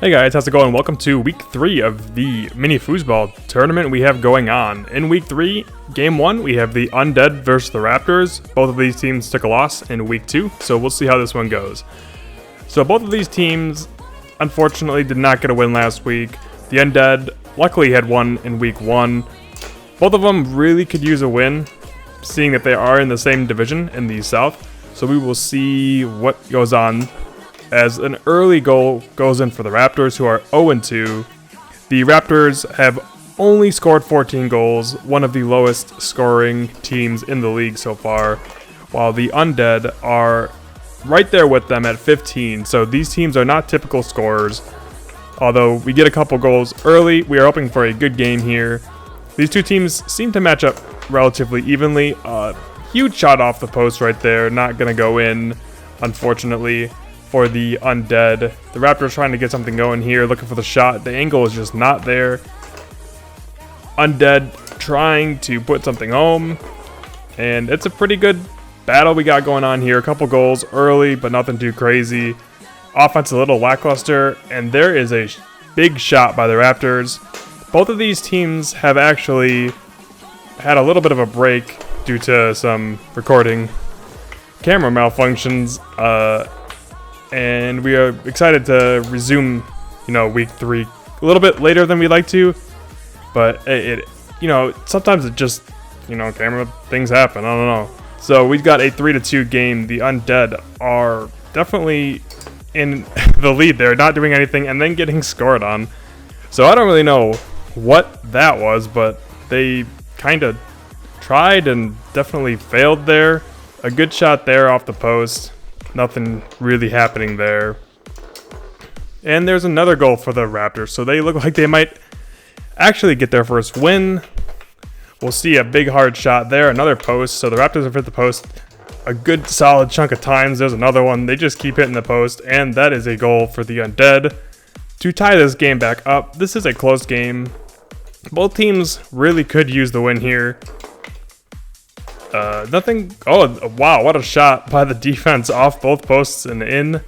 Hey guys, how's it going? Welcome to week 3 of the mini foosball tournament we have going on. In week 3, game 1, we have the Undead versus the Raptors. Both of these teams took a loss in week 2, so we'll see how this one goes. So both of these teams, unfortunately, did not get a win last week. The Undead luckily had one in week 1. Both of them really could use a win, seeing that they are in the same division in the South. So we will see what goes on, as an early goal goes in for the Raptors, who are 0-2. The Raptors have only scored 14 goals, one of the lowest scoring teams in the league so far, while the Undead are right there with them at 15. So these teams are not typical scorers. Although we get a couple goals early, we are hoping for a good game here. These two teams seem to match up relatively evenly. Huge shot off the post right there, not going to go in, unfortunately, for the Undead. The Raptors trying to get something going here, looking for the shot. The angle is just not there. Undead trying to put something home, and it's a pretty good battle we got going on here. A couple goals early, but nothing too crazy. Offense a little lackluster, and there is a big shot by the Raptors. Both of these teams have actually had a little bit of a break due to some recording camera malfunctions, and we are excited to resume, week 3 a little bit later than we'd like to, but sometimes it just, camera things happen. I don't know. So we've got a 3-2 game. The Undead are definitely in the lead there, not doing anything and then getting scored on. So I don't really know what that was, but they kind of tried and definitely failed there. A good shot there off the post. Nothing really happening there. And there's another goal for the Raptors, so they look like they might actually get their first win. We'll see a big hard shot there, another post. So the Raptors have hit the post a good solid chunk of times. There's another one. They just keep hitting the post, and that is a goal for the Undead to tie this game back up. This is a close game. Both teams really could use the win here. Nothing. Oh, wow, what a shot by the defense off both posts and in.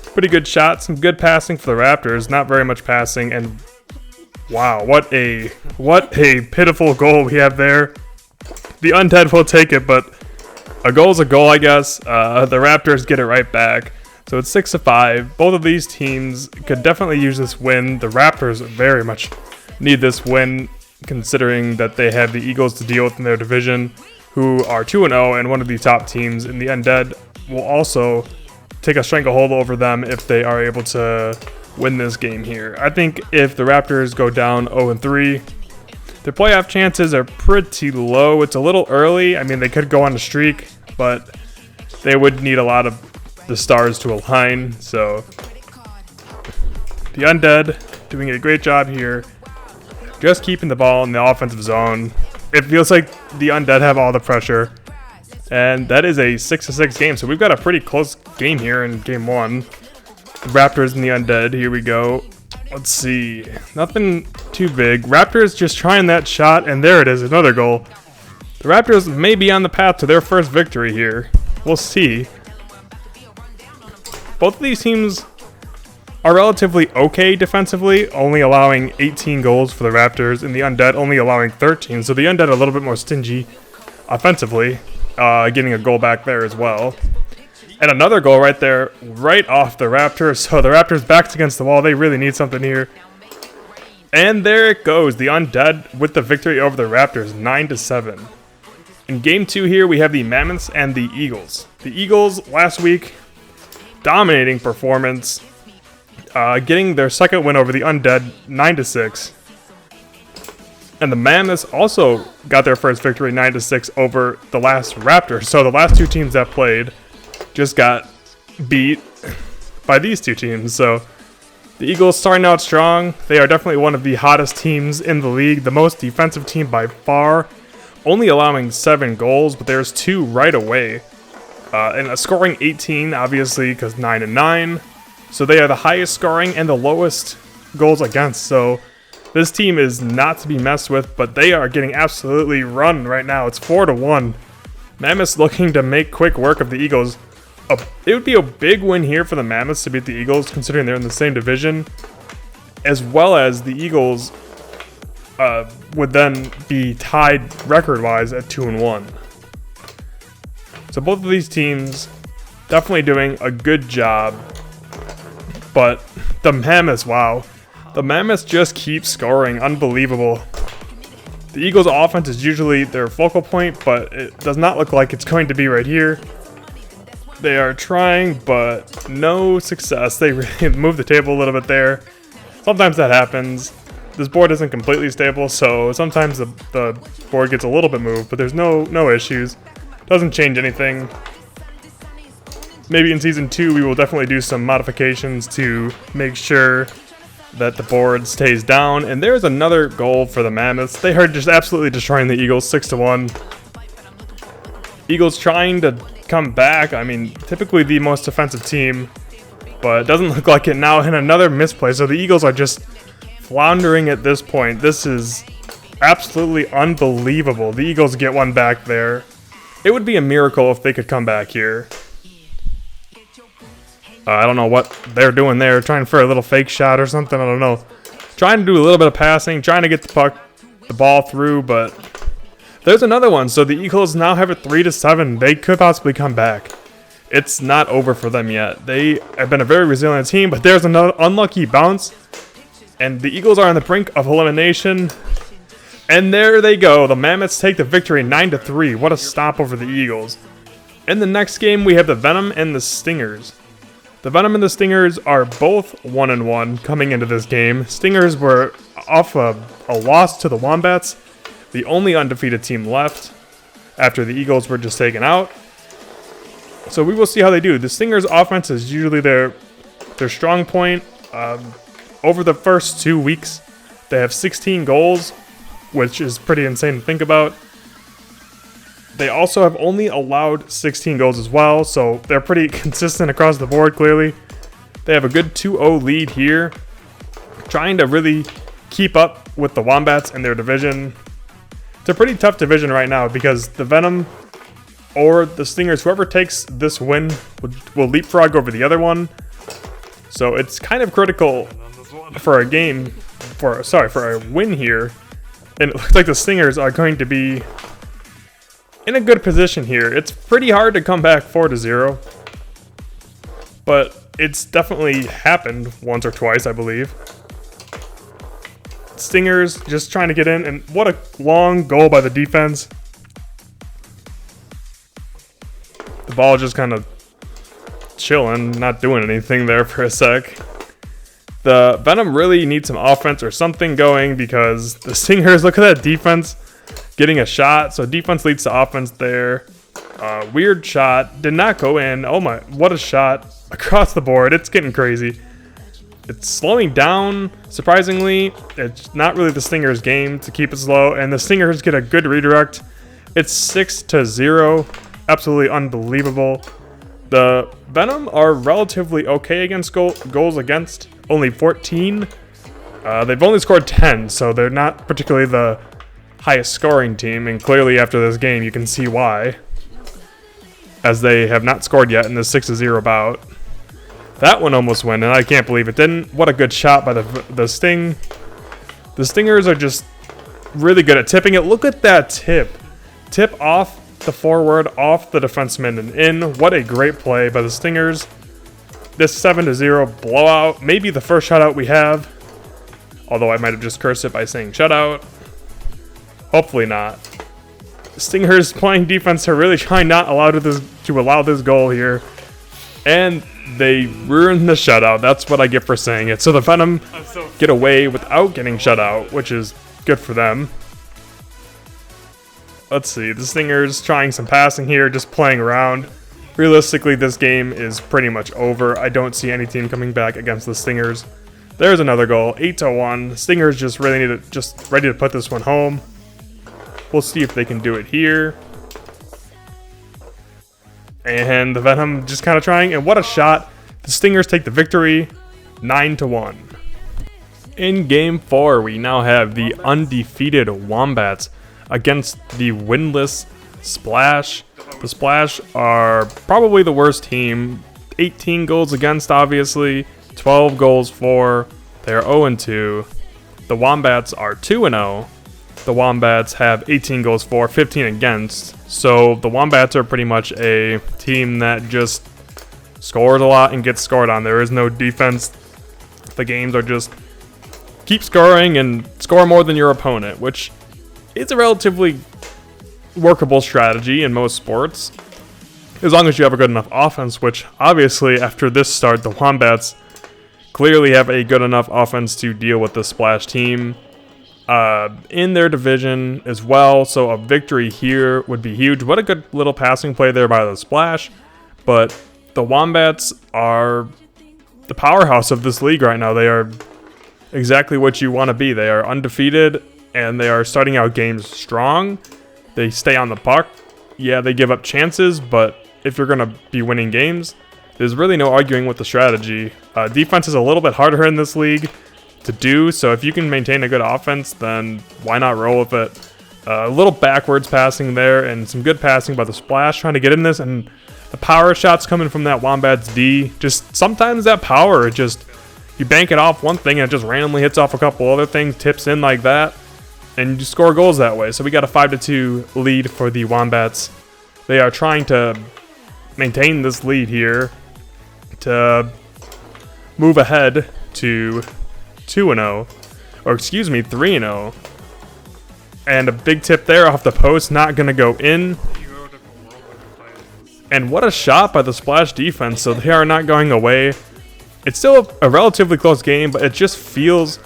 Pretty good shot. Some good passing for the Raptors. Not very much passing, and wow, what a pitiful goal we have there. The Undead will take it, but a goal's a goal, I guess. The Raptors get it right back. So it's 6-5. Both of these teams could definitely use this win. The Raptors very much need this win, considering that they have the Eagles to deal with in their division, who are 2-0 and one of the top teams. And the Undead will also take a stranglehold over them if they are able to win this game here. I think if the Raptors go down 0-3, their playoff chances are pretty low. It's a little early. I mean, they could go on a streak, but they would need a lot of the stars to align. So the Undead doing a great job here, just keeping the ball in the offensive zone. It feels like the Undead have all the pressure, and that is a 6-6 game. So we've got a pretty close game here in game 1. The Raptors and the Undead. Here we go. Let's see. Nothing too big. Raptors just trying that shot, and there it is, another goal. The Raptors may be on the path to their first victory here. We'll see. Both of these teams are relatively okay defensively, only allowing 18 goals for the Raptors, and the Undead only allowing 13. So the Undead a little bit more stingy offensively, getting a goal back there as well. And another goal right there, right off the Raptors. So the Raptors' backs against the wall. They really need something here. And there it goes. The Undead with the victory over the Raptors, 9-7. In game 2 here, we have the Mammoths and the Eagles. The Eagles last week, dominating performance, getting their second win over the Undead, 9-6. And the Mammoths also got their first victory, 9-6, over the last Raptors. So the last two teams that played just got beat by these two teams. So the Eagles starting out strong. They are definitely one of the hottest teams in the league, the most defensive team by far, only allowing 7 goals, but there's 2 right away. And scoring 18, obviously, because 9-9. So they are the highest scoring and the lowest goals against. So this team is not to be messed with, but they are getting absolutely run right now. It's 4-1. Mammoths looking to make quick work of the Eagles. It would be a big win here for the Mammoths to beat the Eagles, considering they're in the same division. as well as the Eagles would then be tied record-wise at 2-1. So both of these teams definitely doing a good job, but the Mammoths, wow. The Mammoths just keep scoring, unbelievable. The Eagles' offense is usually their focal point, but it does not look like it's going to be right here. They are trying, but no success. They really moved the table a little bit there. Sometimes that happens. This board isn't completely stable, so sometimes the board gets a little bit moved, but there's no issues. Doesn't change anything. Maybe in Season 2 we will definitely do some modifications to make sure that the board stays down. And there's another goal for the Mammoths. They are just absolutely destroying the Eagles, 6-1. Eagles trying to come back. I mean, typically the most defensive team, but it doesn't look like it now. And another misplay. So the Eagles are just floundering at this point. This is absolutely unbelievable. The Eagles get one back there. It would be a miracle if they could come back here. I don't know what they're doing there. Trying for a little fake shot or something. I don't know. Trying to do a little bit of passing. Trying to get the ball through, but there's another one. So the Eagles now have it 3-7. They could possibly come back. It's not over for them yet. They have been a very resilient team, but there's another unlucky bounce. And the Eagles are on the brink of elimination. And there they go. The Mammoths take the victory 9-3. What a stop over the Eagles. In the next game, we have the Venom and the Stingers. The Venom and the Stingers are both 1-1 coming into this game. Stingers were off a loss to the Wombats, the only undefeated team left after the Eagles were just taken out. So we will see how they do. The Stingers' offense is usually their strong point. Over the first 2 weeks, they have 16 goals, which is pretty insane to think about. They also have only allowed 16 goals as well, so they're pretty consistent across the board, clearly. They have a good 2-0 lead here, trying to really keep up with the Wombats in their division. It's a pretty tough division right now because the Venom or the Stingers, whoever takes this win, will leapfrog over the other one. So it's kind of critical for a win here. And it looks like the Stingers are going to be in a good position here. It's pretty hard to come back 4-0, but it's definitely happened once or twice, I believe. Stingers just trying to get in, and what a long goal by the defense. The ball just kind of chilling, not doing anything there for a sec. The Venom really needs some offense or something going because the Stingers, look at that defense. Getting a shot, so defense leads to offense there. Weird shot, did not go in. Oh my, what a shot across the board. It's getting crazy. It's slowing down, surprisingly. It's not really the Stingers' game to keep it slow, and the Stingers get a good redirect. It's 6-0, absolutely unbelievable. The Venom are relatively okay against goals against, only 14. They've only scored 10, so they're not particularly the highest scoring team, and clearly after this game you can see why, as they have not scored yet in this 6-0 bout. That one almost went, and I can't believe it didn't. What a good shot by the Sting. The Stingers are just really good at tipping it. Look at that tip off the forward, off the defenseman, and in. What a great play by the Stingers. This 7-0 blowout, maybe the first shutout we have, although I might have just cursed it by saying shutout. Hopefully not. Stingers playing defense are really trying not to allow this goal here. And they ruined the shutout. That's what I get for saying it. So the Venom get away without getting shut out, which is good for them. Let's see. The Stingers trying some passing here, just playing around. Realistically, this game is pretty much over. I don't see any team coming back against the Stingers. There's another goal, 8-1. Stingers just ready to put this one home. We'll see if they can do it here. And the Venom just kind of trying, and what a shot. The Stingers take the victory, 9-1. In Game 4, we now have the undefeated Wombats against the winless Splash. The Splash are probably the worst team. 18 goals against, obviously. 12 goals for. They are 0-2. The Wombats are 2-0. The Wombats have 18 goals for, 15 against. So the Wombats are pretty much a team that just scores a lot and gets scored on. There is no defense. The games are just keep scoring and score more than your opponent, which is a relatively workable strategy in most sports, as long as you have a good enough offense, which obviously after this start, the Wombats clearly have a good enough offense to deal with the Splash team in their division as well. So a victory here would be huge. What a good little passing play there by the Splash. But the Wombats are the powerhouse of this league right now. They are exactly what you want to be. They are undefeated, and they are starting out games strong. They stay on the puck. Yeah, they give up chances, but if you're going to be winning games, there's really no arguing with the strategy. Defense is a little bit harder in this league to do, so if you can maintain a good offense, then why not roll with it? A little backwards passing there, and some good passing by the Splash trying to get in this, and the power shots coming from that Wombats D. Just sometimes that power, just you bank it off one thing and it just randomly hits off a couple other things, tips in like that, and you score goals that way. So we got a 5-2 lead for the Wombats. They are trying to maintain this lead here to move ahead to 2-0, or excuse me, 3-0. And a big tip there off the post, not going to go in. And what a shot by the Splash defense, so they are not going away. It's still a relatively close game, but it just feels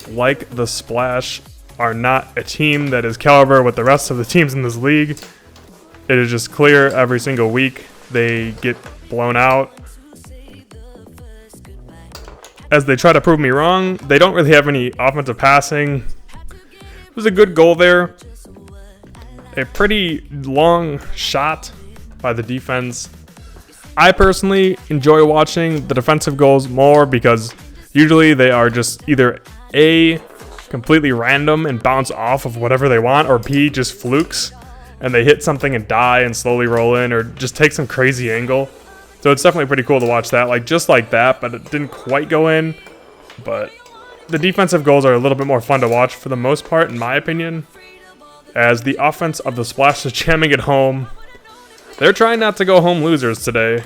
like the Splash are not a team that is caliber with the rest of the teams in this league. It is just clear every single week they get blown out. As they try to prove me wrong, they don't really have any offensive passing. It was a good goal there. A pretty long shot by the defense. I personally enjoy watching the defensive goals more because usually they are just either A, completely random and bounce off of whatever they want, or B, just flukes and they hit something and die and slowly roll in, or just take some crazy angle. So it's definitely pretty cool to watch that, like just like that, but it didn't quite go in. But the defensive goals are a little bit more fun to watch for the most part, in my opinion, as the offense of the Splash is jamming it home. They're trying not to go home losers today,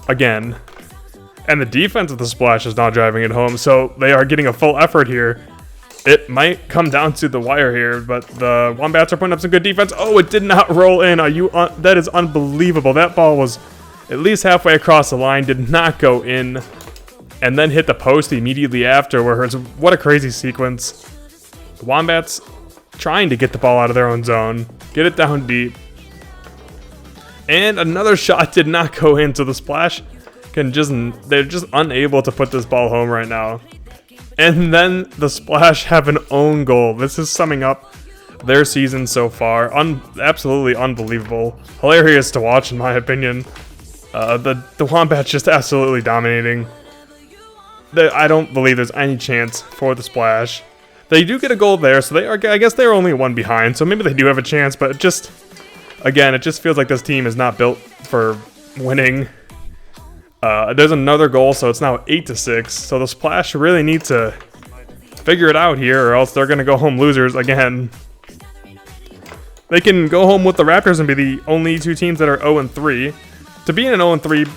again. And the defense of the Splash is not driving it home, so they are getting a full effort here. It might come down to the wire here, but the Wombats are putting up some good defense. Oh, it did not roll in. That is unbelievable. That ball was at least halfway across the line, did not go in, and then hit the post immediately afterwards. What a crazy sequence. The Wombats trying to get the ball out of their own zone, get it down deep. And another shot did not go in, so the Splash they're just unable to put this ball home right now. And then the Splash have an own goal. This is summing up their season so far. Absolutely unbelievable. Hilarious to watch, in my opinion. The Wombats just absolutely dominating. I don't believe there's any chance for the Splash. They do get a goal there, so I guess they're only one behind, so maybe they do have a chance, but again, it just feels like this team is not built for winning. There's another goal, so it's now 8-6. So the Splash really need to figure it out here, or else they're going to go home losers again. They can go home with the Raptors and be the only two teams that are 0-3. To be in an 0-3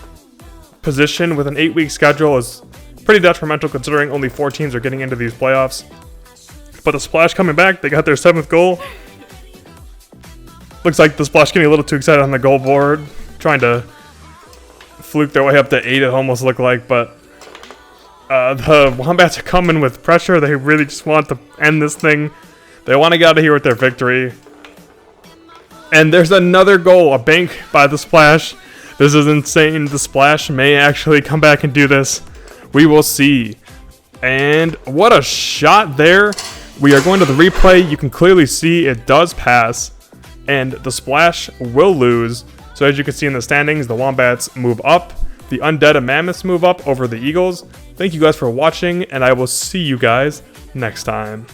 position with an 8-week schedule is pretty detrimental, considering only 4 teams are getting into these playoffs. But the Splash coming back, they got their 7th goal. Looks like the Splash getting a little too excited on the goal board, trying to fluke their way up to 8, it almost looked like, but the Wombats are coming with pressure. They really just want to end this thing. They want to get out of here with their victory. And there's another goal, a bank by the Splash. This is insane. The Splash may actually come back and do this. We will see. And what a shot there. We are going to the replay. You can clearly see it does pass, and the Splash will lose. So as you can see in the standings, the Wombats move up. The Undead and Mammoths move up over the Eagles. Thank you guys for watching, and I will see you guys next time.